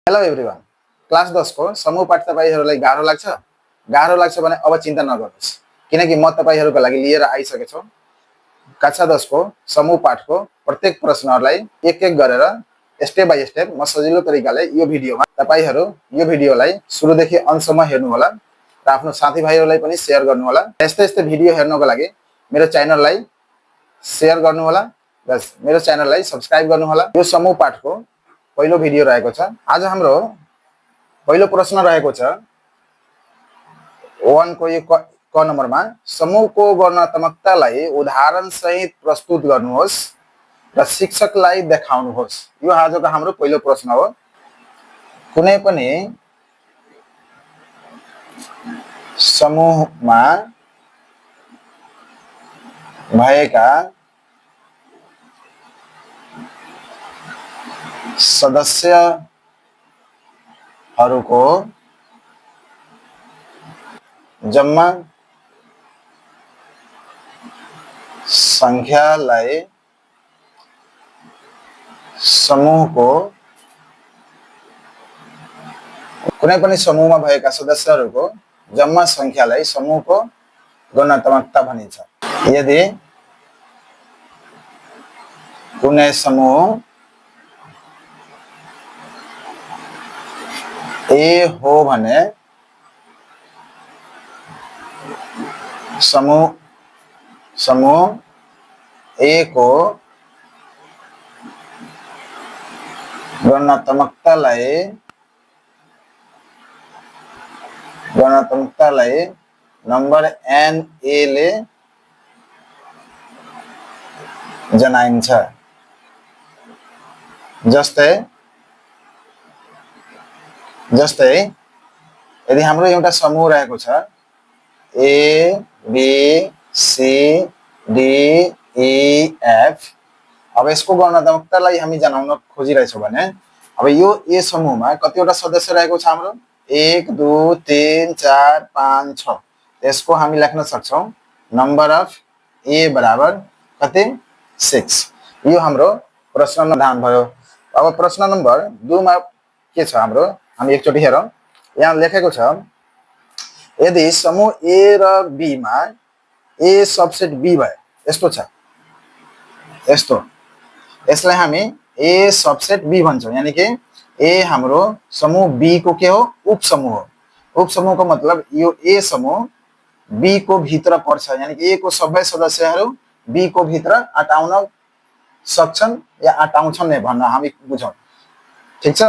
Hello everyone. Class 10 को समूह पाठ तपाईहरुलाई गाह्रो लाग्छ भने अब चिन्ता नगर्नुस्, किनकि म तपाईहरुको लागि लिएर आइसकेछु। कक्षा 10 को समूह पाठ को प्रत्येक प्रश्नहरुलाई एक एक गरेर स्टेप बाइ स्टेप म सजिलो तरिकाले यो भिडियोमा तपाईहरु यो भिडियोलाई सुरुदेखि अन्तसम्म हेर्नु होला र आफ्नो साथीभाइहरुलाई पनि शेयर गर्नु होला। यस्तै भिडियो हेर्नको लागि मेरो च्यानललाई शेयर गर्नु होला र मेरो च्यानललाई सब्स्क्राइब गर्नु होला। यो समूह पाठको पहिलो भिडियो रहेको छ। आज हाम्रो पहिलो प्रश्न रहेको छ 1 को यो क नम्बरमा समूहको वर्णात्मकतालाई उदाहरण सहित प्रस्तुत गर्नुहोस् र शिक्षकलाई देखाउनुहोस्। यो आजको हाम्रो पहिलो प्रश्न हो। कुनै पनि समूहमा भएका सदस्यहरूको जम्मा संख्यालाई समूहको कुनै पनि समूहमा भएका सदस्यहरूको जम्मा संख्यालाई समूहको वर्णात्मकता भनिन्छ। यदि कुनै समूह ए हो भने समूह ए को वर्णात्मकतालाई नम्बर n a ले जनाइन्छ। जस्तै यदि हाम्रो एउटा समूह रहेको छ A B C D E F, अब यसको वर्णात्मकतालाई हामी जनाउन खोजिरहेछौँ भने अब यो ए समूहमा कतिवटा सदस्य रहेको छ हाम्रो 1 2 3 4 5 6। यसको हामी लेख्न सक्छौं नम्बर अफ ए बराबर कति 6। यो हाम्रो प्रश्न समाधान भयो। अब प्रश्न नम्बर 2 मा के छ हाम्रो, हामी एकचोटी हेरौं। यहाँ लेखेको छ यदि समूह ए र बी मा ए सबसेट बी भए, यस्तो छ यस्तो, यसलाई हामी ए सबसेट बी भन्छौं। यानी कि ए हाम्रो समूह बी को के हो उपसमूह हो। उपसमूहको मतलब यो ए समूह बी को भित्र पर्छ, यानी कि ए को सबै सदस्यहरू बी को भित्र अटाउन सक्छन् या अटाउँछन् भन्न हामी बुझौं। ठीक छ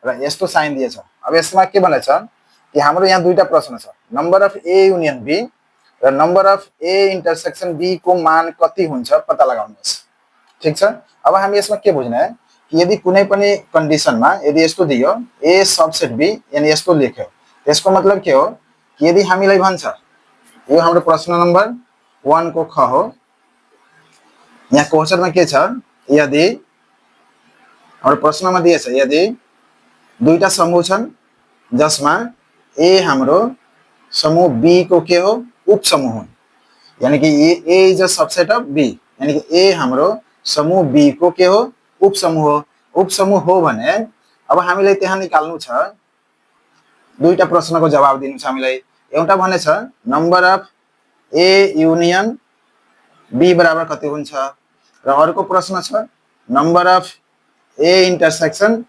र यस्तो साइन दिएछ। अब यसमा के भनेछ कि हाम्रो यहाँ दुईटा प्रश्न छ, number of A union B र number of A intersection B को मान कति हुन्छ पत्ता लगाउनुहोस्। ठीक छ। अब हामी यसमा के बुझ्ने कि यदि कुनै पनि कन्डिसनमा यदि यस्तो दियो ए सबसेट बी, यानी यस्तो लेख्यो, त्यसको मतलब के हो कि यदि हामीलाई भन्छ, यो हाम्रो प्रश्न नम्बर 1 को ख हो। यहाँ क्वेशनमा के छ, यदि हाम्रो प्रश्नमा दिएछ यदि दुईटा समूह छन् जसमा ए हाम्रो समूह बी को के हो उपसमूह हो, यानी कि A is a subset of B, यानी कि ए हाम्रो समूह बी को के हो उपसमूह हो। उपसमूह हो भने अब हामीलाई त्यहाँ निकाल्नु छ, दुईटा प्रश्नको जवाब दिनु छ हामीलाई। एउटा भनेछ number of A union B बराबर कति हुन्छ र अर्को प्रश्न छ number of A intersection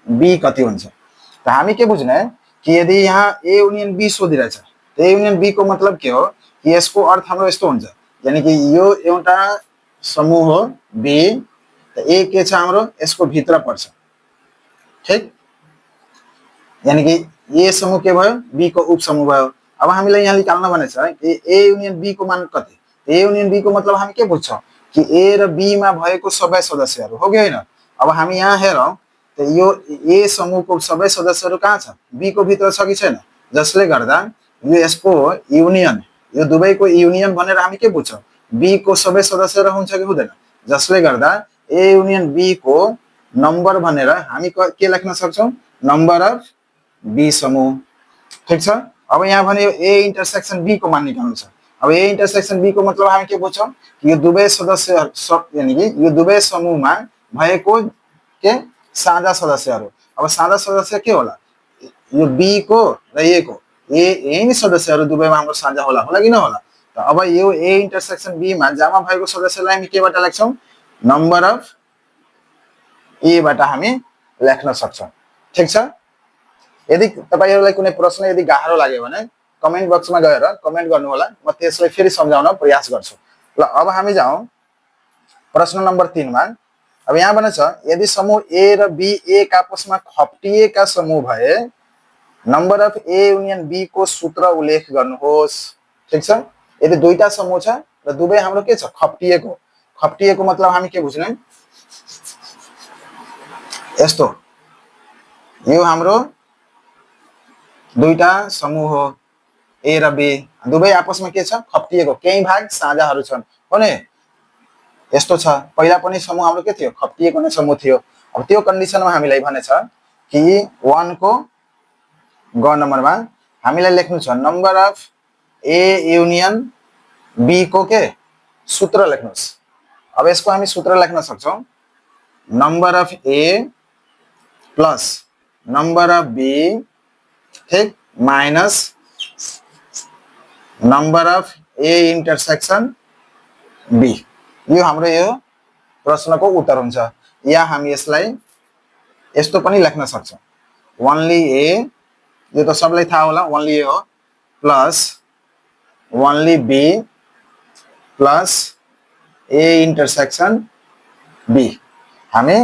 B कति हुन्छ। त हामी के बुझ्ने कि यदि यहाँ ए युनियन बी सोधिरहेछ, ए युनियन बी को मतलब के हो कि यसको अर्थ हाम्रो यस्तो हुन्छ, यानी कि यो एउटा समूह हो बी, त ए के छ हाम्रो यसको भित्र पर्छ। ठीक, यानी कि ए समूह के भयो बी को उपसमूह भयो। अब हामीलाई यहाँ निकाल्न भनेछ कि ए युनियन बी को मान कति। ए युनियन बी को मतलब हामी के बुझ्छौं कि ए र बी मा भएको सबै सदस्यहरू हो कि हैन। अब हामी यहाँ हेरौं त यो ए समूहको सबै सदस्यहरू कहाँ छ, बी को भित्र छ कि छैन, जसले गर्दा यो यसको युनियन, यो दुवैको युनियन भनेर हामी के बुझ्छौं बी को सबै सदस्यहरू हुन्छ कि हुँदैन, जसले गर्दा ए युनियन बी को नम्बर भनेर हामी के लेख्न सक्छौं नम्बर अफ बी समूह। ठीक छ। अब यहाँ भने ए इन्टरसेक्सन बी को मान निकाल्नु छ। अब ए इन्टरसेक्सन बी को मतलब हामी के बुझ्छौं कि यो दुवै सदस्य यानी कि यो दुवै समूहमा भएको के साझा सदस्यहरू, अब साझा सदस्य के होला यो बी को र ए को यही नै सदस्यहरू दुवैमा हाम्रो साझा होला होला कि नहोला त अब यो ए इन्टरसेक्सन बी मा जम्मा भएको सदस्यलाई हामी केबाट लेख्छौं नम्बर अफ ए बाट हामी लेख्न सक्छौं ठीक छ यदि तपाईहरुलाई कुनै प्रश्न यदि गाह्रो लाग्यो भने कमेन्ट बक्समा गएर कमेन्ट गर्नु होला म त्यसलाई फेरि सम्झाउन प्रयास गर्छु ल अब हामी जाउँ प्रश्न नम्बर 3 मा अब यहाँ भने छ यदि समूह ए र बी एक आपसमा खप्टिएका समूह भए number of A union B को सूत्र उल्लेख गर्नुहोस् ठीक छ यदि दुईटा समूह छ र दुवै हाम्रो के छ खप्टिएको मतलब हामी के बुझ्ने यस्तो यो हाम्रो दुईटा समूह हो ए र बी दुवै आपसमा के छ खप्टिएको केही भाग साझाहरू छन् हो नि यस्तो छ पहिला पनि समूह हाम्रो के थियो खप्टिएको नै समूह थियो अब त्यो कन्डिसनमा हामीलाई भनेछ कि 1 को ग नम्बरमा हामीलाई लेख्नु छ number of A union B को के सूत्र लेख्नुस् अब यसको हामी सूत्र लेख्न सक्छौं number of A plus number of B ठीक minus number of A intersection B यो हाम्रो यो प्रश्नको उत्तर हुन्छ या हामी यसलाई यस्तो पनि लेख्न सक्छौं ओन्ली ए यो त सबैलाई थाहा होला ओन्ली ए हो plus only B plus A intersection B हामी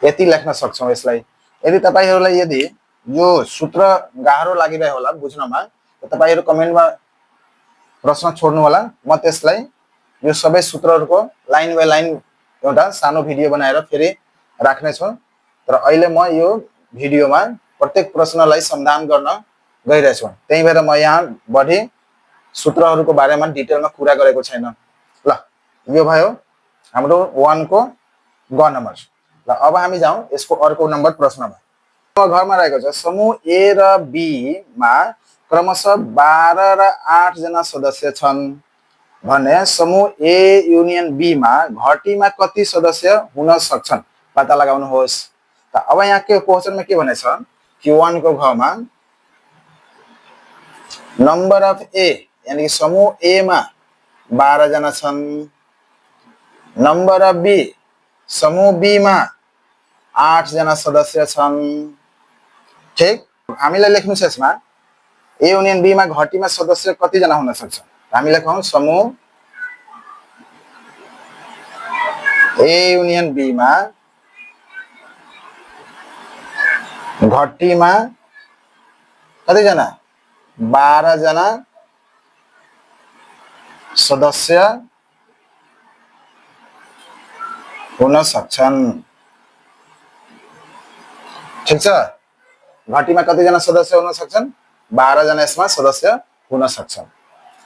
यति लेख्न सक्छौं यसलाई यदि तपाईहरुलाई यदि यो सूत्र गाह्रो लागिरह्यो होला बुझ्नमा त तपाईहरु कमेन्टमा प्रश्न छोड्नु होला म त्यसलाई यो सबै सूत्रहरुको लाइन बाइ लाइन एउटा सानो भिडियो बनाएर फेरि राख्ने छु तर अहिले म यो भिडियोमा प्रत्येक प्रश्नलाई समाधान गर्न गइरहेको छु त्यही भएर म यहाँ बढी सूत्रहरुको बारेमा डिटेलमा कुरा गरेको छैन ल यो भयो हाम्रो 1 को ग नम्बर ल अब हामी जाउँ यसको अर्को नम्बर प्रश्नमा घरमा रहेको छ समूह ए र बी मा क्रमशः 12 र 8 जना सदस्य छन् भने समूह ए युनियन बी मा घटीमा कति सदस्य हुन सक्छन् पत्ता लगाउनुहोस् त अब यहाँ के क्वेशनमा के भनेछ कि 1 को घ मा नम्बर अफ ए यानी समूह ए मा 12 जना छन् नम्बर अफ बी समूह बी मा 8 जना सदस्य छन् ठीक हामीलाई लेख्नु छ यसमा ए युनियन बी मा घटीमा सदस्य कति जना हुन सक्छ हामी लेखौं समूह ए युनियन बी मा घटीमा कति जना 12 जना सदस्य हुन सक्छन् ठीक छ घटीमा कति जना सदस्य हुन सक्छन् 12 जना यसमा सदस्य हुन सक्छन्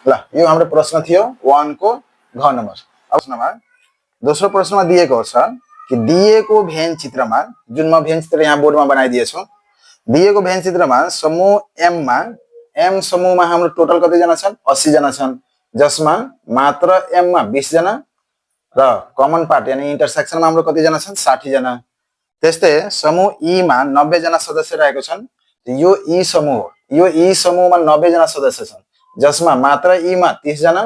ल यो हाम्रो प्रश्न थियो 1 को घ नम्बर अब प्रश्नमा दोस्रो प्रश्नमा दिएको छ कि दिएको भेन चित्रमा जुन म भेन चित्र यहाँ बोर्डमा बनाइदिएछु दिएको भेन चित्रमा समूह एम समूहमा हाम्रो टोटल कति जना छन् 80 जना छन् जसमा मात्र एम मा 20 जना र कमन पार्ट यानी इन्टरसेक्सनमा हाम्रो कति जना छन् 60 जना त्यस्तै समूह ई मा 90 जना सदस्य रहेको छन् यो ई समूहमा 90 जना सदस्य छन् जसमा मात्र ई मा 30 जना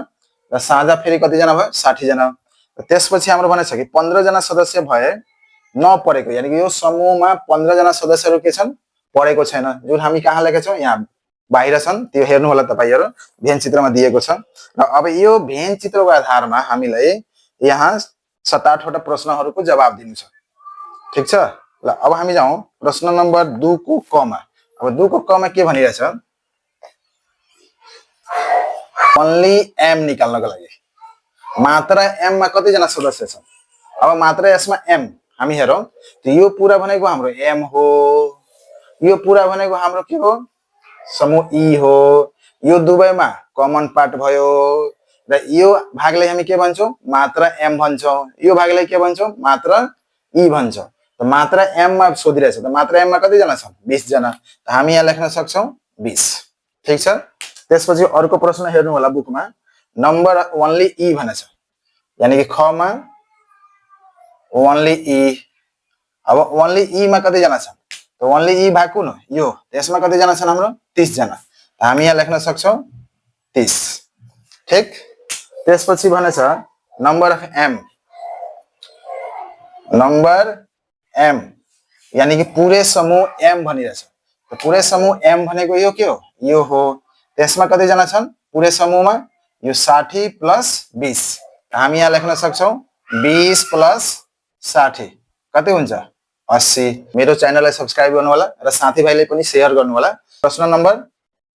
र साझा फेरि कति जना भयो 60 जना त्यसपछि हाम्रो भनेछ कि 15 जना सदस्य भए नपरेको यानी कि यो समूहमा 15 जना सदस्यहरू के छन् परेको छैन जुन हामी कहाँ लेखेका छौं यहाँ बाहिर छन् त्यो हेर्नु होला तपाईहरु भेन चित्रमा दिएको छ र अब यो भेन चित्रको आधारमा हामीलाई यहाँ 7-8 वटा प्रश्नहरुको जवाब दिनु छ ठीक छ ल अब हामी जाउँ प्रश्न नम्बर 2 को क मा अब 2 को क मा के भनिरहेछ ओन्ली एम निकाल्नको लागि मात्र एम मा कति जना सदस्य छन् अब मात्र यसमा एम हामी हेरौं त यो पूरा भनेको हाम्रो एम हो यो पूरा भनेको हाम्रो के हो समूह ई हो यो दुवैमा कमन पार्ट भयो र यो भागलाई हामी के भन्छौं मात्र एम भन्छौं यो भागलाई के भन्छौं मात्र ई भन्छौं त मात्र एम मा सोधिरहेछ त मात्र एम मा कति जना छन् 20 जना त हामी यहाँ लेख्न सक्छौं 20 ठीक छ त्यसपछि अर्को प्रश्न हेर्नु होला बुकमा नम्बर ओन्ली ई भनेछ यानी कि ख मा ओन्ली ई अब ओन्ली ई मा कति जना छन् तो ओन्ली ई भाग कुन हो यो त्यसमा कति जना छन् हाम्रो 30 जना हामी यहाँ लेख्न सक्छौं 30 ठीक त्यसपछि भनेछ number of M number M यानी कि पूरे समूह एम भनिरहेछ तो पूरे समूह एम भनेको यो के हो यो हो त्यसमा कति जना छन् पूरे समूहमा यो 60 प्लस 20 हामी यहाँ लेख्न सक्छौं 20 प्लस 60 कति हुन्छ 80 मेरो च्यानललाई सब्स्क्राइब गर्नु होला र साथीभाइले पनि शेयर गर्नु होला प्रश्न नम्बर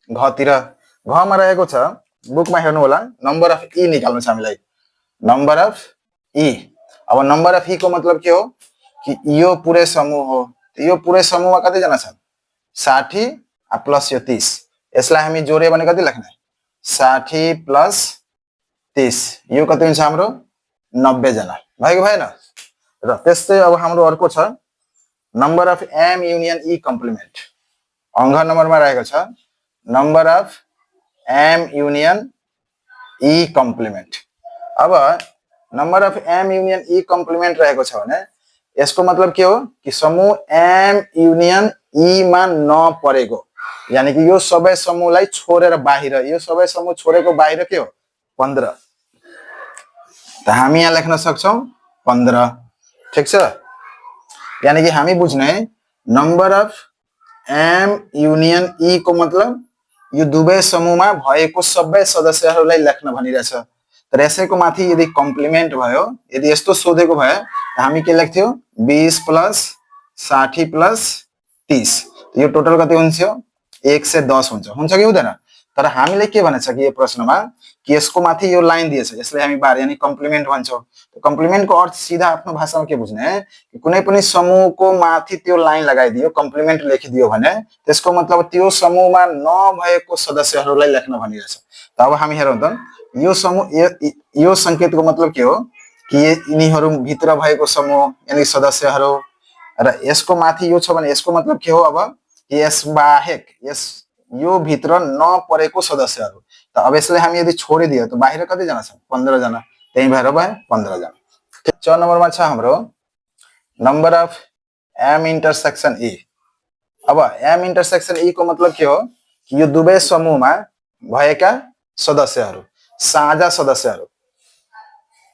घ तिर घ मा रहेको छ बुकमा हेर्नु होला नम्बर अफ ई निकाल्नु छ हामीलाई नम्बर अफ ई अब नम्बर अफ ई को मतलब के हो कि यो पूरे समूह हो यो पूरे समूहमा कति जना छन् 60 प्लस यो 30 यसलाई हामी जोड्यो भने कति लेख्ने 60 प्लस 30 यो कति हुन्छ हाम्रो 90 जना भएको भएन र त्यस्तै अब हाम्रो अर्को छ number of M union E complement अंग नम्बरमा रहेको छ number of M union E complement अब number of M union E complement रहेको छ भने यसको मतलब के हो कि समूह एम युनियन ई मा नपरेको यानी कि यो सबै समूहलाई छोडेर बाहिर यो सबै समूह छोडेको बाहिर के हो 15 त हामी यहाँ लेख्न सक्छौं 15 ठीक छ यानी कि हामी बुझ्ने नम्बर अफ एम युनियन ई को मतलब यो दुवै समूहमा भएको सबै सदस्यहरूलाई लेख्न भनिरहेछ तर यसैको माथि यदि कम्प्लिमेन्ट भयो यदि यस्तो सोधेको भए हामी के लेख्थ्यौ 20 प्लस 60 प्लस 30 यो टोटल कति हुन्छ 110 हुन्छ कि हुँदैन तर हामीले के भनेछ कि यो प्रश्नमा कि यसको माथि यो लाइन दिएछ यसलाई हामी बार यानी कम्प्लिमेन्ट भन्छौं तो कम्प्लिमेन्ट को अर्थ सीधा आफ्नो भाषामा के बुझ्ने कि कुनै पनि समूहको माथि त्यो लाइन लगाइदियो कम्प्लिमेन्ट लेखिदियो भने त्यसको मतलब त्यो समूहमा नभएको सदस्यहरूलाई लेख्न भनिरहेछ त अब हामी हेरौं त यो समूह यो संकेतको मतलब के हो कि यिनीहरू भित्र भएको समूह यानी सदस्यहरू र यसको माथि यो छ भने यसको मतलब के हो अब यस बाहेक यस यो भित्र नपरेको सदस्यहरू त अब यसलाई हामी यदि छोडिदियो त बाहिर कति जना छन् 15 जना त्यही भएर भयो 15 जना ठीक 4 नम्बरमा छ हाम्रो नम्बर अफ एम इन्टरसेक्सन ई अब एम इन्टरसेक्सन ई को मतलब के हो कि यो दुवै समूहमा भएका सदस्यहरू साझा सदस्यहरू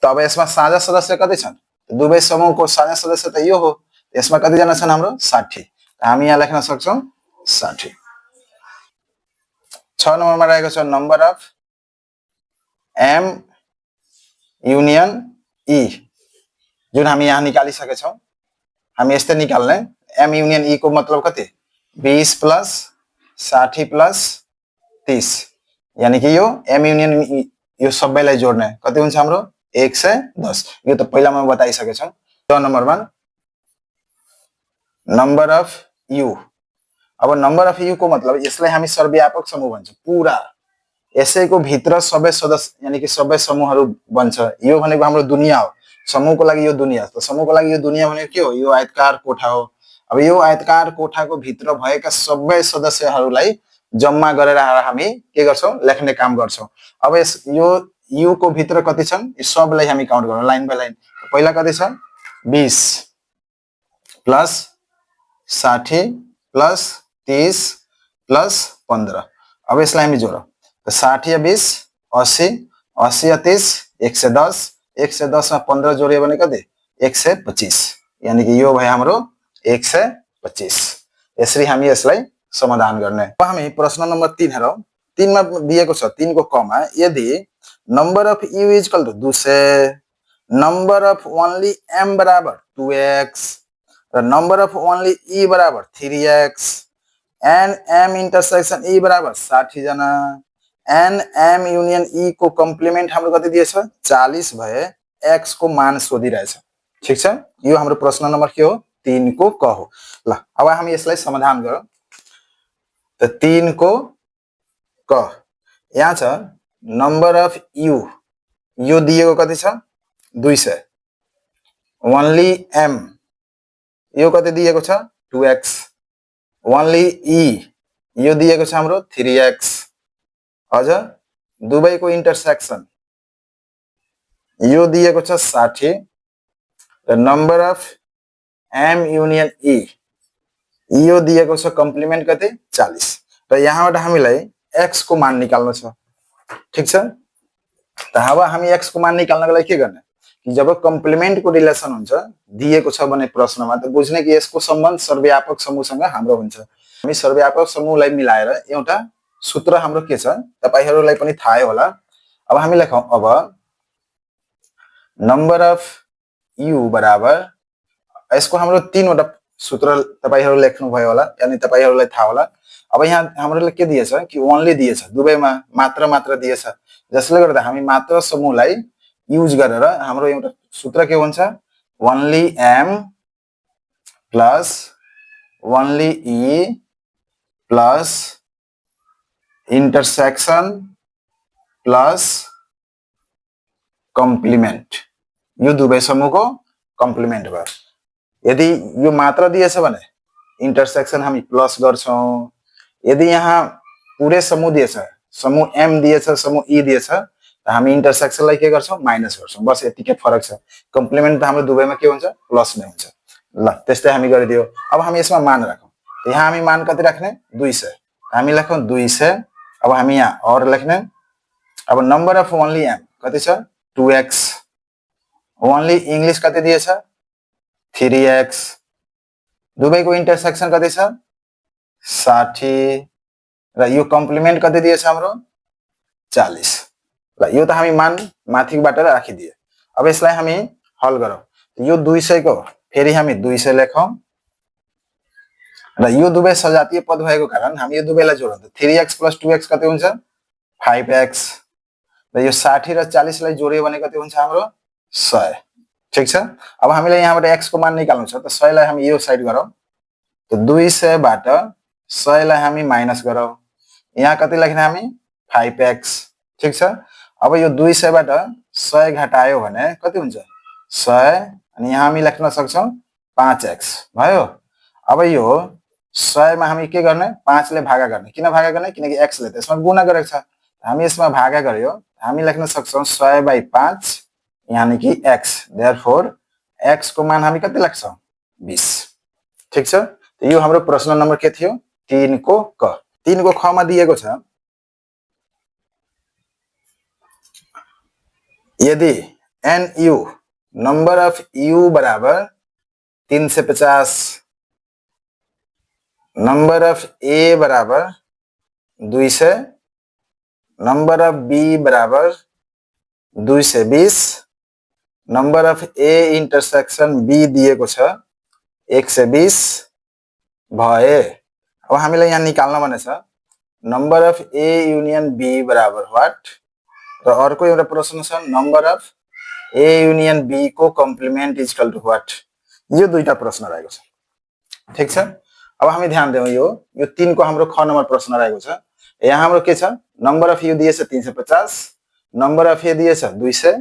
त अब यसमा साझा सदस्य कति छन् दुवै समूहको साझा सदस्य त यो हो यसमा कति जना छन् हाम्रो 60 हामी यहाँ लेख्न सक्छौं 60 6 नम्बरमा रहेको छ नम्बर अफ एम युनियन ई जुन हामी यहाँ निकालिसके छौं हामी यस्तै निकाल्ने एम युनियन ई को मतलब कति 20 प्लस 60 प्लस 30 यानी कि यो एम युनियन यो सबैलाई जोड्ने कति हुन्छ हाम्रो 110 यो त पहिला म बताइसके छु 6 नम्बरमा नम्बर अफ यू अब नम्बर अफ यू को मतलब यसलाई हामी सर्वव्यापक समूह भन्छौं पूरा यसैको भित्र सबै सदस्य यानी कि सबै समूहहरू बन्छ यो भनेको हाम्रो दुनिया हो समूहको लागि यो दुनिया त समूहको लागि यो दुनिया भनेको के हो यो आयतकार कोठा हो अब यो आयतकार कोठाको भित्र भएका सबै सदस्यहरूलाई जम्मा गरेर हामी के गर्छौं लेख्ने काम गर्छौं अब यस यो यू को भित्र कति छन् यो सबलाई हामी काउन्ट गरौँ लाइन बाइ लाइन पहिला कति छ 20 प्लस 60 प्लस 30 प्लस 15 अब यसलाई हामी जोडौं तो 60 या 20 80 80 या 30 110 110 मा 15 जोडियो भने कति 125 यानी कि यो भयो हाम्रो 125 यसरी हामी यसलाई समाधान गर्ने अब हामी प्रश्न नम्बर 3 हेरौं 3 मा दिएको छ 3 को क मा यदि number of u is equal to 200 number of only m बराबर 2x र नम्बर अफ ओन्ली e बराबर 3x and m intersection e बराबर 60 जना एन एम युनियन ई को कम्प्लिमेन्ट हाम्रो कति दिएछ 40 भए x को मान सोधिरहेछ ठीक छ यो हाम्रो प्रश्न नम्बर के हो 3 को क हो ल अब हामी यसलाई समाधान गरौँ त 3 को क यहाँ छ नम्बर अफ यू यो दिएको कति छ 200 ओन्ली m यो कति दिएको छ 2x ओन्ली e यो दिएको छ हाम्रो 3x अझ दुवैको इन्टरसेक्सन यो दिएको छ 60 र number of m union e यो दिएको छ कम्प्लिमेन्ट कति 40 र यहाँबाट हामीलाई x को मान निकाल्नु छ ठीक छ त अब हामी x को मान निकाल्नको लागि के गर्ने कि जब कम्प्लिमेन्ट को रिलेसन हुन्छ दिएको छ भने प्रश्नमा त बुझ्ने कि यसको सम्बन्ध सर्वव्यापक समूहसँग हाम्रो हुन्छ हामी सर्वव्यापक समूहलाई मिलाएर एउटा सूत्र हाम्रो के छ तपाईहरुलाई पनि थाहै होला अब हामी लेखौं अब नम्बर अफ u बराबर यसको हाम्रो तीनवटा सूत्र तपाईहरु लेख्नु भयो होला यानी तपाईहरुलाई थाहा होला अब यहाँ हामीलाई के दिएछ कि ओन्ली दिएछ दुवैमा मात्र दिएछ जसले गर्दा हामी मात्र समूहलाई युज गरेर हाम्रो एउटा सूत्र के हुन्छ only m plus only e plus intersection plus complement यो दुवै समूहको कम्प्लिमेन्ट भयो यदि यो मात्र दिएछ भने इंटरसेक्शन हामी प्लस गर्छौं यदि यहाँ पूरे समूह दिएछ समूह m दिएछ समूह e दिएछ त हामी इंटरसेक्शन लाई के गर्छौं माइनस गर्छौं बस यतिकै फरक छ कम्प्लिमेन्ट त हाम्रो दुवैमा के हुन्छ प्लस नै हुन्छ ल त्यस्तै हामी गरिदियो अब हामी यसमा मान राखौं यहाँ हामी मान कति राख्ने 200 हामी लेखौं 200 अब हामी यहाँ और लेख्ने अब नम्बर अफ ओन्ली m कति छ 2x ओन्ली इंग्लिश कति दिएछ 3x दुवैको इंटरसेक्शन कति छ 60 र यो कम्प्लिमेन्ट कति दिएछ हाम्रो 40 ल यो त हामी मान माथिबाट राखिदिए अब यसलाई हामी हल गरौँ यो 200 को फेरि हामी 200 लेखौं र यो दुवै सजातीय पद भएको कारण हामी यो दुवैलाई जोडौं 3x + 2x कति हुन्छ 5x र यो 60 र 40 लाई जोड्यो भने कति हुन्छ हाम्रो 100 ठीक छ अब हामीलाई यहाँबाट x को मान निकाल्नु छ त 100 लाई हामी यो साइड गरौँ त 200 बाट 100 लाई हामी माइनस गरौँ यहाँ कति लेख्ने हामी 5x ठीक छ अब यो 200 बाट 100 घटायो भने कति हुन्छ 100 अनि यहाँ हामी लेख्न सक्छौं 5x भयो अब यो 100 मा हामी के गर्ने 5 ले भागा गर्ने किन भागा गर्ने किनकि x ले त्यसमा गुणा गरेको छ हामी यसमा भागा गर्यो हामी लेख्न सक्छौं 100/5 यानी कि x देयरफोर x को मान हामी कति लेख्छौं 20 ठीक छ त यो हाम्रो प्रश्न नम्बर के थियो 3 को क 3 को ख मा दिएको छ यदि nu नंबर अफ u बराबर 350 नंबर अफ a बराबर 200 नंबर अफ b बराबर 220 number of a intersection b दिएको छ 120 भए अब हामीलाई यहाँ निकाल्न भनेछ number of a union b बराबर व्हाट र अर्को एउटा प्रश्न छ number of a union b को complement is equal to what यो दुईटा प्रश्न रहेको छ ठीक छ अब हामी ध्यान दियौ यो 3 को हाम्रो ख नम्बर प्रश्न रहेको छ यहाँ हाम्रो के छ नंबर अफ u दिएछ 350 नंबर अफ a दिएछ 200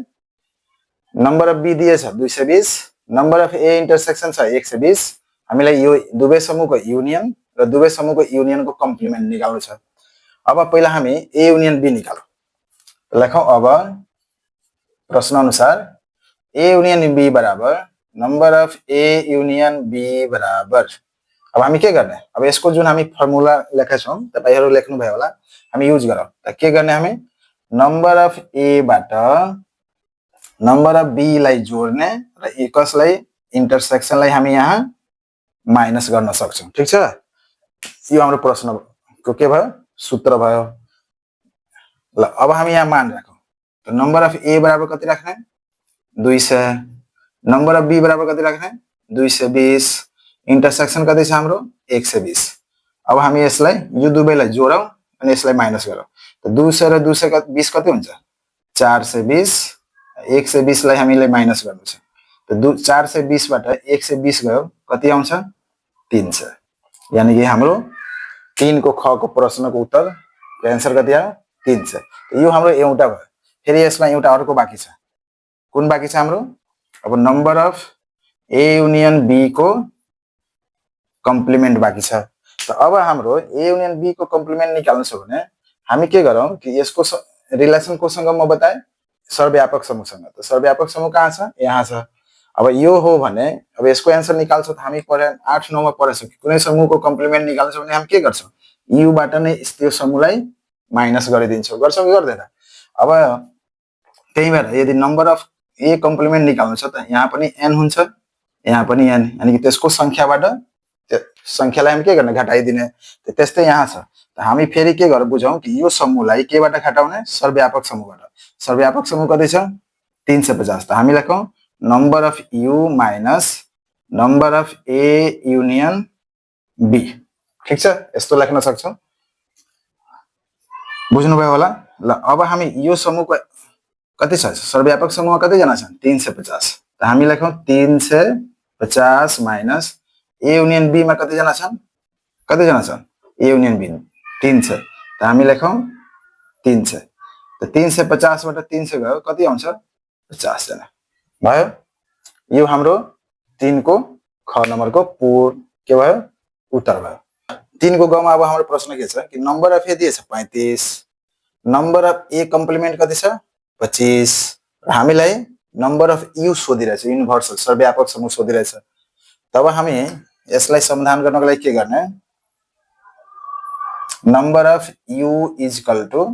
नंबर अफ b दिएछ 220 नंबर अफ a इंटरसेक्शन छ 120 हामीलाई यो दुवै समूहको युनियन र दुवै समूहको युनियनको कम्प्लिमेन्ट निकाल्नु छ अब पहिला हामी a युनियन b निकालौं लेखौं अब प्रश्न अनुसार a युनियन b बराबर number of a union b बराबर अब हामी के गर्ने अब यसको जुन हामी फर्मुला लेखेका छौं तपाईहरु लेख्नु भयो होला हामी युज गरौँ त के गर्ने हामी नंबर अफ a बाट नंबर अफ b लाई जोड्ने र एकसलाई इंटरसेक्शन लाई हामी यहाँ माइनस गर्न सक्छौं ठीक छ यो हाम्रो प्रश्नको के भयो सूत्र भयो ल अब हामी यहाँ मान राखौं त नंबर अफ a बराबर कति राख्ने 200 नंबर अफ b बराबर कति राख्ने 220 इंटरसेक्शन कति छ हाम्रो 120 अब हामी यसलाई यो दुवैलाई जोडौं अनि यसलाई माइनस गरौँ त 200 र 220 कति हुन्छ 420 120 लाई हामीले माइनस गर्नु छ त 420 बाट 120 गयो कति आउँछ 300 यानी कि हाम्रो 3 को ख को प्रश्नको उत्तर आन्सर कति आयो 300 यो हाम्रो एउटा भयो फेरि यसमा एउटा अर्को बाकी छ कुन बाकी छ हाम्रो अब number of a union b को कम्प्लिमेन्ट बाकी छ त अब हाम्रो a युनियन b को कम्प्लिमेन्ट निकाल्नु छ भने हामी के गरौँ कि यसको रिलेसन कोसँग म बताए सर्वव्यापक समूहसँग त सर्वव्यापक समूह कहाँ छ यहाँ छ अब यो हो भने अब यसको एन्सर निकाल्छौँ त हामी पढे 8 9 मा पढेछौँ कि कुनै समूहको कम्प्लिमेन्ट निकाल्नु छ भने हामी के गर्छौँ u बाट नै त्यो समूहलाई माइनस गरिदिन्छौँ गर्छौँ कि गर्दैन अब त्यही भएर यदि नम्बर अफ ए कम्प्लिमेन्ट निकाल्नु छ त यहाँ पनि n हुन्छ यहाँ पनि n यानी कि त्यसको संख्याबाट त्यो संख्यालाई हामी के गर्ने घटाइदिने त्यस्तै यहाँ छ त हामी फेरि के गरेर बुझौँ कि यो समूहलाई केबाट घटाउने सर्वव्यापक समूह कति छ 350 त हामी लेखौँ number of u minus number of a union b ठीक छ यस्तो लेख्न सक्छौँ बुझ्नुभयो होला ल अब हामी यो समूहको कति छ सर्वव्यापक समूह कति जना छन् 350 त हामी लेखौँ 350 माइनस a युनियन b मा कति जना छन् a युनियन b 300 त हामी लेखौँ 300 त 350 बाट 300 गयो कति आउँछ 50 जना भयो यो हाम्रो 3 को ख नम्बरको के भयो उत्तर भयो 3 को ग मा अब हाम्रो प्रश्न के छ कि नम्बर अफ ए दिएछ 35 नम्बर अफ ए कम्प्लिमेन्ट कति छ 25 र हामीलाई नम्बर अफ यु सोधिरहेछ युनिभर्सल सर्वव्यापक समूह सोधिरहेछ तब हामी यसलाई समाधान गर्नको लागि के गर्ने number of U is equal to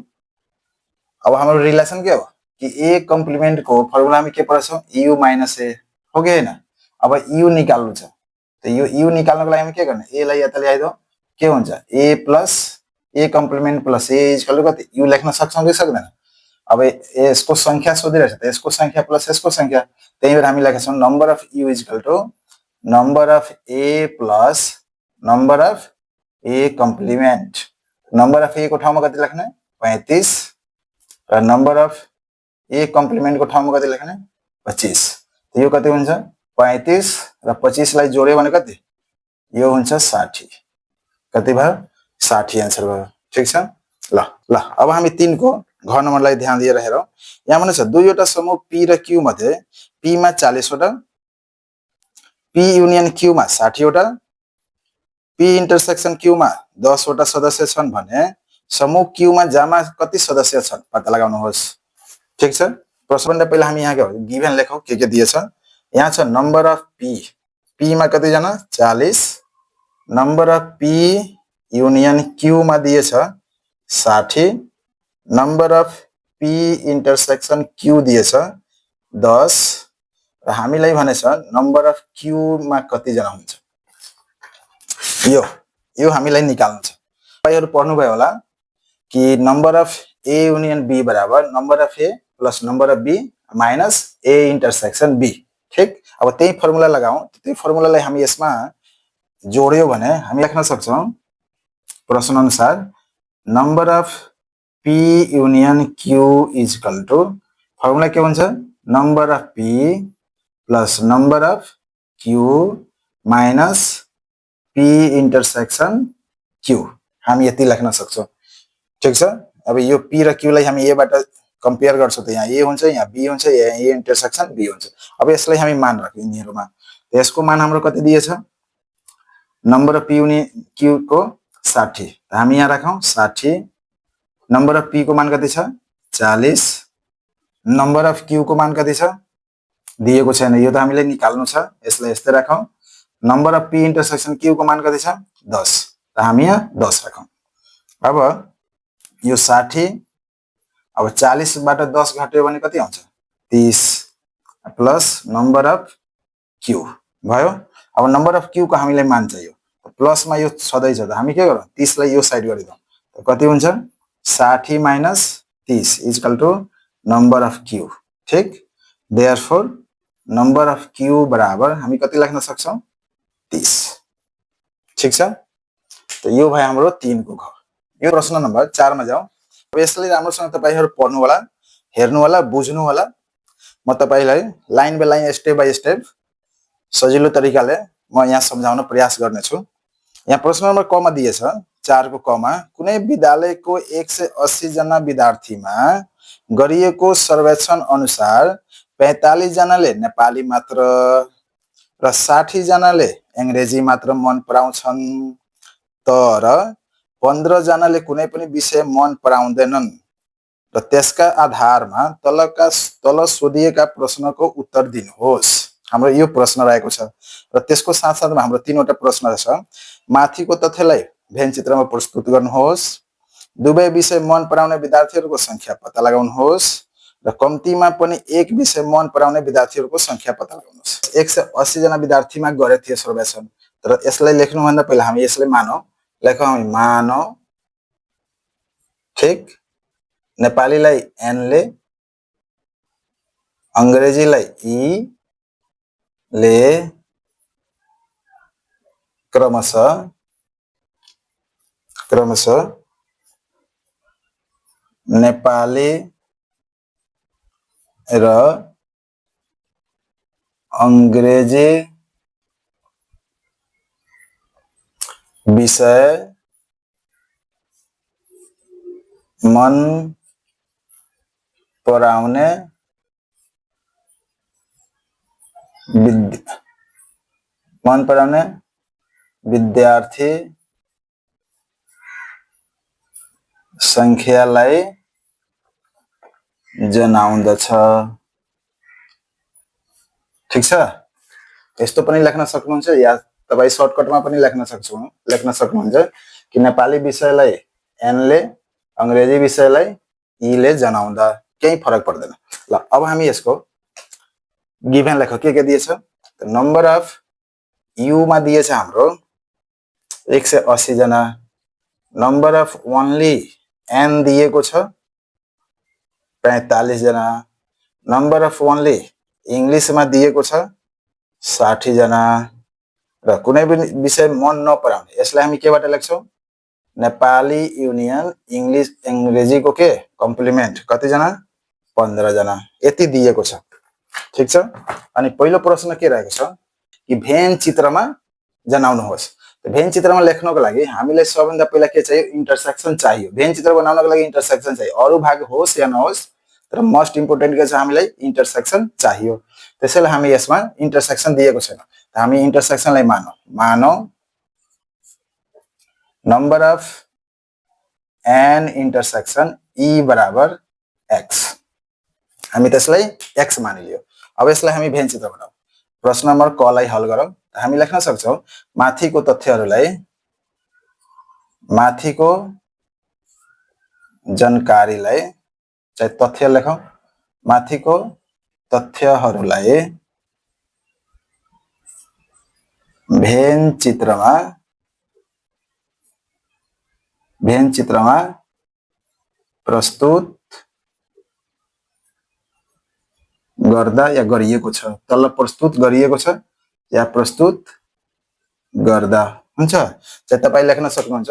अब हाम्रो रिलेसन के हो कि ए कम्प्लिमेन्ट को फर्मुलामा के पढ्छौं यु माइनस ए हो कि हैन अब यु निकाल्नु छ त यो यु निकाल्नको लागि हामी के गर्ने ए लाई यता ल्याइदो के हुन्छ A plus A complement plus A is equal to कति यु लेख्न सक्छौं कि सक्दैन अब यसको संख्या सोधिरहेछ त यसको संख्या प्लस यसको संख्या त्यही भएर हामी लेखेछौं number of U is equal to number of A plus number of A complement number of A को ठाउँमा कति लेख्ने 35 र नम्बर अफ ए कम्प्लिमेन्ट को ठाउँमा कति लेख्ने 25 त यो कति हुन्छ 35 र 25 लाई जोड्यो भने कति यो हुन्छ 60 कति भयो 60 आन्सर भयो ठीक छ ल अब हामी 3 को घ नम्बरलाई ध्यान दिएर हेरौं यहाँ भने छ दुईवटा समूह p र q मध्ये p मा 40 वटा p युनियन q मा 60 वटा p इन्टरसेक्सन q मा 10 वटा सदस्य छन् भने समूह q मा जम्मा कति सदस्य छन् पत्ता लगाउनुहोस् ठीक छ प्रश्नभन्दा पहिला हामी यहाँ के गिभन लेखौं के दिएछ यहाँ छ नम्बर अफ p मा कति जना 40 number of p union q मा दिएछ 60 number of p intersection q दिएछ 10 र हामीलाई भनेछ नम्बर अफ q मा कति जना हुन्छ यो हामीलाई निकाल्नु छ तपाईहरु पढ्नु भयो होला कि number of a union b बराबर number of a plus number of b minus a intersection b ठीक अब त्यही फर्मुला लगाऊ त्यही फर्मुलालाई हामी यसमा जोड्यो भने हामी लेख्न सक्छौं प्रश्न अनुसार number of p union q is equal to formula के हुन्छ number of p plus number of q minus p intersection q हामी यति लेख्न सक्छौं ठीक छ अब यो p र q लाई हामी a बाट कम्पेयर गर्छौं त यहाँ a हुन्छ यहाँ b हुन्छ यहाँ a इन्टरसेक्सन b हुन्छ अब यसलाई हामी मान राखौं यिनीहरुमा यसको मान हाम्रो कति दिएछ number of p union q को 60 हामी यहाँ राखौं 60 नम्बर अफ p को मान कति छ 40 नम्बर अफ q को मान कति छ दिएको छैन यो त हामीले निकाल्नु छ यसलाई यस्तै राखौं number of p intersection q को मान कति छ 10 त हामी यहाँ 10 राखौं अब यो 60 अब 40 बाट 10 घट्यो भने कति आउँछ 30 प्लस नम्बर अफ q भयो अब नम्बर अफ q को हामीलाई मान चाहियो प्लस मा यो सधैं छ त हामी के गरौँ 30 लाई यो साइड गरिदौं त कति हुन्छ 60 minus 30 is equal to number of q ठीक देयरफोर नम्बर अफ q बराबर हामी कति लेख्न सक्छौं 30 ठीक छ त यो भयो हाम्रो 3 को घ यो प्रश्न नम्बर 4 मा जाऊ अब यसलाई राम्रोसँग तपाईहरु पढ्नु होला हेर्नु होला बुझ्नु होला म तपाईलाई line by line step by step सजिलो तरिकाले म यहाँ सम्झाउन प्रयास गर्ने छु यहाँ प्रश्न नम्बर क मा दिएछ 4 को क मा कुनै विद्यालयको 180 जना विद्यार्थीमा गरिएको सर्वेक्षण अनुसार 45 जनाले नेपाली मात्र र 60 जनाले अंग्रेजी मात्र मन पराउँछन् तर 15 जनाले कुनै पनि विषय मन पराउँदैनन् र त्यसका आधारमा तल सोधिएका प्रश्नको उत्तर दिनुहोस् हाम्रो यो प्रश्न रहेको छ र त्यसको साथसाथमा हाम्रो तीनवटा प्रश्न छ। माथिको तथ्यलाई भेन चित्रमा प्रस्तुत गर्नुहोस्, दुवै विषय मन पराउने विद्यार्थीहरूको संख्या पत्ता लगाउनुहोस् र कम्तीमा पनि एक विषय मन पराउने विद्यार्थीहरूको संख्या पत्ता लगाउनुहोस्। 180 जना विद्यार्थीमा गरेको थियो सर्वेक्षण, तर यसलाई लेख्नुभन्दा पहिला हामी यसलाई मानौ, लेखौँ हामी मानौ, ठीक, नेपालीलाई एन ले, अंग्रेजीलाई ई ले, क्रमशः नेपाली र अंग्रेजी विषय मन पराउने विद्यार्थी संख्यालाई जनाउँदछ। ठीक छ, यस्तो पनि लेख्न सक्नुहुन्छ या तपाई सर्टकटमा पनि लेख्न सक्नुहुन्छ कि नेपाली विषयलाई एन ले, अंग्रेजी विषयलाई ई ले जनाउँदा केही फरक पर्दैन। ल अब हामी यसको गिभन लेखौँ, के दिएछ, नम्बर अफ यू मा दिएछ हाम्रो 180 जना, नम्बर अफ ओन्ली एन दिएको छ 45 जना, नम्बर अफ ओन्ली इंग्लिश मा दिएको छ 60 जना र कुनै पनि विषय मन नपराउने, यसलाई हामी केबाट लेख्छौं, नेपाली युनियन इंग्लिश अंग्रेजी को के कम्प्लिमेन्ट कति जना, 15 जना, यति दिएको छ। ठीक छ, अनि पहिलो प्रश्न के रहेको छ कि भेन चित्रमा जनाउनुहोस्। भेन चित्रमा लेख्नको लागि हामीलाई सबभन्दा पहिला के चाहियो, इन्टरसेक्सन चाहियो। भेन चित्र बनाउनको लागि इन्टरसेक्सन चाहियो, अरु भाग होस् या नहोस्, तर मोस्ट इम्पोर्टेन्ट के छ, हामीलाई इन्टरसेक्सन चाहियो। त्यसैले हामी यसमा इन्टरसेक्सन दिएको छैन, हामी इन्टरसेक्सनलाई मानौ नम्बर अफ एन इन्टरसेक्सन ई बराबर एक्स, हामी त्यसलाई एक्स मानिलियो। अब यसलाई हामी भेन चित्र बनाऊ। प्रश्न नम्बर क लाई हल गरौँ। हामी लेख्न सक्छौं माथिको तथ्यहरूलाई, माथिको जानकारीलाई, चाहे तथ्य लेखौं, माथिको तथ्यहरूलाई भेन चित्रमा प्रस्तुत गर्दा या गरिएको छ, तल प्रस्तुत गरिएको छ या प्रस्तुत गर्दा हुन्छ। चाहिँ तपाई लेख्न सक्नुहुन्छ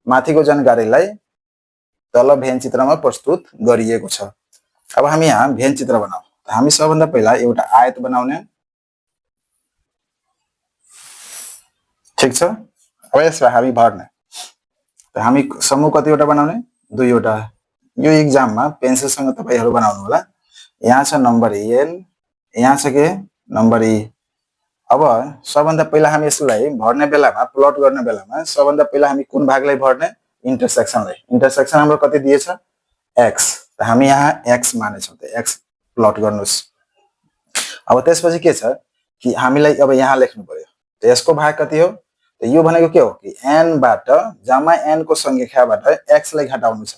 माथिको जानकारीलाई तल भेन चित्रमा प्रस्तुत गरिएको छ। अब हामी यहाँ भेन चित्र बनाऊ। हामी सबभन्दा पहिला एउटा आयत बनाउने, ठीक छ। अब यसलाई हामी भर्ने, हामी समूह कतिवटा बनाउने, 2 वटा। यो एक्जाममा पेन्सिलसँग तपाईहरु बनाउनु होला। यहाँ छ नम्बर एन, यहाँ छ के नम्बर ई। अब सबभन्दा पहिला हामी यसलाई भर्ने बेलामा, प्लट गर्ने बेलामा सबभन्दा पहिला हामी कुन भागलाई भर्ने, इन्टरसेक्सनलाई। इन्टरसेक्सन हाम्रो कति दिएछ, एक्स, त हामी यहाँ एक्स मानेछौं, त एक्स प्लट गर्नुस्। अब त्यसपछि के छ कि हामीलाई अब यहाँ लेख्नु पर्यो, त यसको भाग कति हो, त यो भनेको के हो कि एन बाट जम्मा एन को संख्याबाट एक्स लाई घटाउनु छ।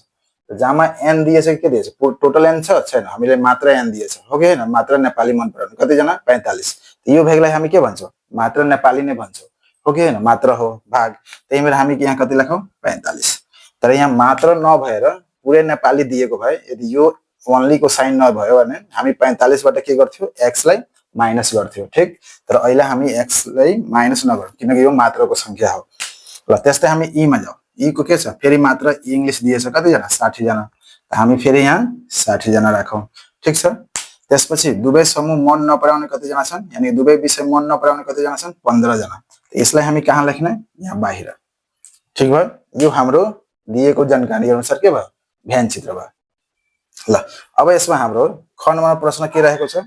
जम्मा एन दिएछ के दिएछ, टोटल एन छ छैन, हामीले मात्र एन दिएछ, हो कि हैन, मात्र नेपाली मन पराउने कति जना, 45। यो भागलाई हामी के भन्छौं, मात्र नेपाली नै भन्छौं, हो कि हैन, मात्र हो भाग। त्यही भएर हामी यहाँ कति लेखौं, 45। तर यहाँ मात्र नभएर पुरै नेपाली दिएको भए, यदि यो ओन्ली को साइन नभयो भने हामी 45 बाट के गर्थ्यौ, एक्स लाई माइनस गर्थ्यौ, ठीक। तर अहिले हामी एक्स लाई माइनस नगरौं किनकि यो मात्रको संख्या हो। ल त्यस्तै हामी ई मा जाऊ। ई को के छ, फेरि मात्र इंग्लिश दिएछ कति जना, 60 जना, हामी फेरि यहाँ 60 जना राखौं, ठीक छ। त्यसपछि दुवै समूह मन नपराउने कति जना छन्, यानी दुवै विषय मन नपराउने कति जना छन्, 15 जना। यसलाई हामी कहाँ लेख्ने, यहाँ बाहिर, ठीक भयो। यो हाम्रो दिएको जानकारी अनुसार के भयो, भेन चित्र भयो। ल अब यसमा हाम्रो ख नम्बर प्रश्न के रहेको छ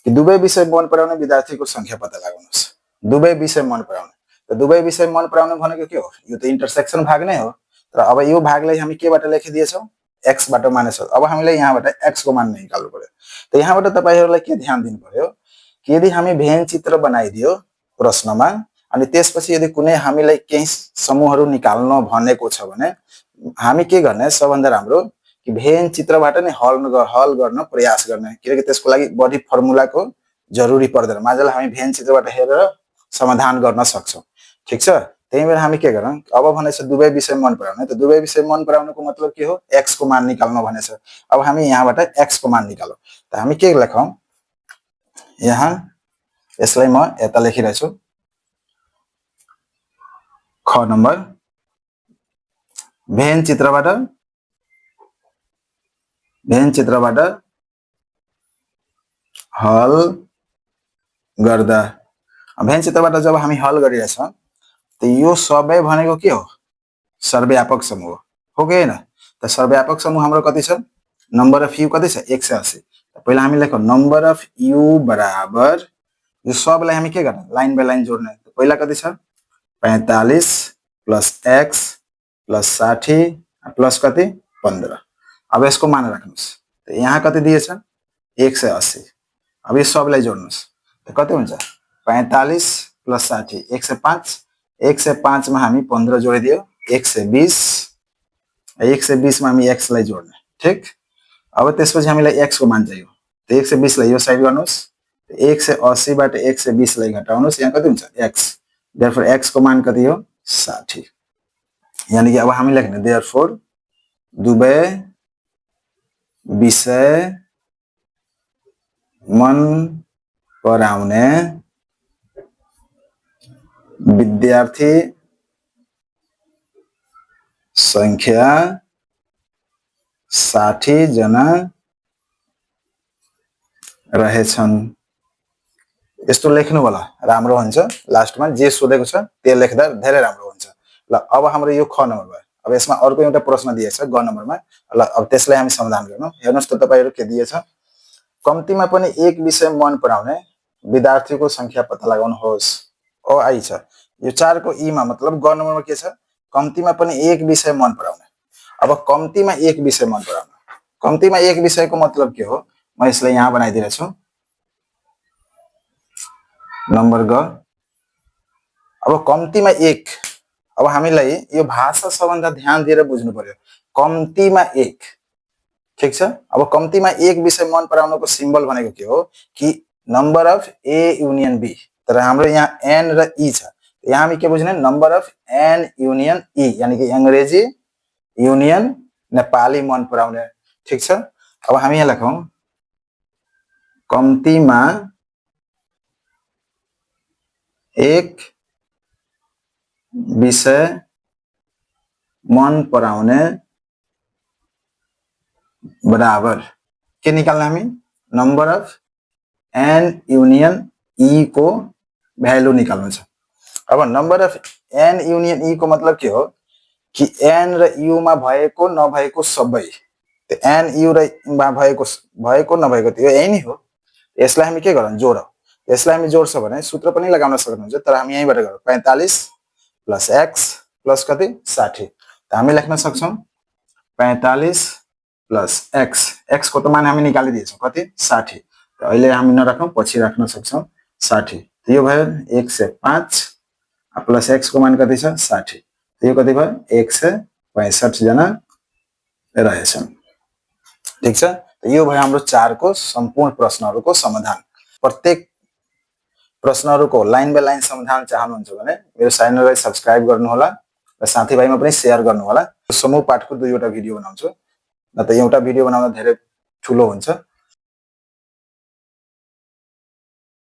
कि दुवै विषय मन पराउने विद्यार्थीको संख्या पत्ता लगाउनुस्। दुवै विषय मन पराउने, त दुवै विषय मन पराउने भनेको के हो, यो त इन्टरसेक्सन भाग नै हो। तर अब यो भागलाई हामी केबाट लेखिदिएछौं, एक्स बाट मानेछौं। अब हामीले यहाँबाट एक्स को मान निकाल्नु पर्यो। त यहाँबाट तपाईहरुलाई के ध्यान दिनु पर्यो, कि यदि हामी भेन चित्र बनाइदियो प्रश्नमा अनि त्यसपछि यदि कुनै हामीलाई केही समूहहरू निकाल्न भनेको छ भने हामी के गर्ने सबभन्दा राम्रो कि भेन चित्रबाट नै हल गर्न प्रयास गर्ने, किनकि त्यसको लागि बढी फर्मुलाको जरुरी पर्दैन। मान्छेलाई हामी भेन चित्रबाट हेरेर समाधान गर्न सक्छौं। ठीक छ, त्यही भएर हामी के गरौँ, अब भनेछ दुवै विषय मन पराउने, त दुवै विषय मन पराउनुको मतलब के हो, x को मान निकाल्नु भनेछ। अब हामी यहाँबाट x को मान निकालौं, त हामी के लेखौं, यहाँ यसलाई म यता लेखिरहेछु, ख नम्बर भेन चित्रबाट हल गर्दा, भेन चित्रबाट जब हामी हल गरिरहेछौं त यो सबै भनेको के हो, सर्वव्यापक समूह हो कि हैन। त सर्वव्यापक समूह हाम्रो कति छ, नम्बर अफ यू कति छ, 180। पहिला हामी लेखौं नम्बर अफ यू बराबर, यो सबलाई हामी के गर्ने, लाइन बाइ लाइन जोड्ने। पहिला कति छ, 45 प्लस x प्लस 60 प्लस कति 15। अब यसको मान राख्नुस्, त यहाँ कति दिएछ 180। अब यो सबलाई जोड्नुस्, त कति हुन्छ 45 प्लस 60 105। 105 मा हामी 15 जोडिदियो 120। 120 मा हामी x लाई जोड्ने। ठीक, अब त्यसपछि हामीलाई x को मान चाहियो, त 120 लाई यो साइड गर्नुस्, 180 बाट 120 लाई घटाउनुस्, यहाँ कति हुन्छ x। देयरफोर x को मान कति हो 60। यानी कि अब हामी लेख्ने देयरफोर दुवै विषय मन पराउने विद्यार्थी संख्या 60 जना रहेछन्। यस्तो लेख्नु होला, राम्रो हुन्छ। लास्टमा जे सोधेको छ त्यो लेख्दा धेरै राम्रो हुन्छ। ल अब हाम्रो यो ख नम्बर भयो। अब यसमा अर्को एउटा प्रश्न दिएछ ग नम्बरमा। ल अब त्यसलाई हामी समाधान गरौँ। हेर्नुस् त तपाईहरु के दिएछ, कम्तीमा पनि एक विषय मन पराउने विद्यार्थीको संख्या पत्ता लगाउनुहोस्। ओ आई छ यो 4 को ई मा मतलब ग नम्बरमा के छ, कम्तीमा पनि एक विषय मन पराउने। अब कम्तीमा एक विषय मन पराउने, कम्तीमा एक विषयको मतलब के हो, म यसलाई यहाँ बनाइदिएर छु नम्बर ग। अब कम्तीमा एक, अब हामीलाई यो भाषा सबभन्दा ध्यान दिएर बुझ्नु पर्यो। कम्तीमा एक, ठीक छ। अब कम्तीमा एक विषय मन पराउनको सिम्बल भनेको के हो कि number of A union B. तर हाम्रो यहाँ एन र ई छ, यहाँ हामी के बुझ्ने, नम्बर अफ एन युनियन ई, यानी कि अंग्रेजी युनियन नेपाली मन पराउने। ठीक छ। अब हामी यहाँ लेखौं कम्तीमा एक विषय मन पराउने बराबर के निकाल्ने, हामी नम्बर अफ एन युनियन ई को भ्यालु निकाल्नु छ। अब नम्बर अफ एन युनियन ई को मतलब के हो कि एन र यू मा भएको नभएको सबै, एन यू र मा भएको नभएको त्यो यही नै हो। यसलाई हामी के गरौँ, जोडौँ। यसलाई हामी जोड्छ भने सूत्र पनि लगाउन सक्नुहुन्छ, तर हामी यहीँबाट गरौँ 45 प्लस x प्लस कति 60। त हामी लेख्न सक्छौं 45 प्लस x को त मान हामी निकालिदिएछौं कति 60। त अहिले हामी नराखौं, पछि राख्न सक्छौं 60। त यो भयो 105 प्लस x को मान कति छ 60। त यो कति भयो 165 जना रहेछन्। ठीक छ। त यो भयो हाम्रो 4 को सम्पूर्ण प्रश्नहरुको समाधान। प्रत्येक प्रश्नहरुको लाइन बाइ लाइन समाधान चाहनुहुन्छ भने मेरो च्यानललाई सब्स्क्राइब गर्नु होला र साथीभाइमा पनि शेयर गर्नु होला। समूह पाठको 2 वटा भिडियो बनाउँछु, न त एउटा भिडियो बनाउन धेरै ठूलो हुन्छ।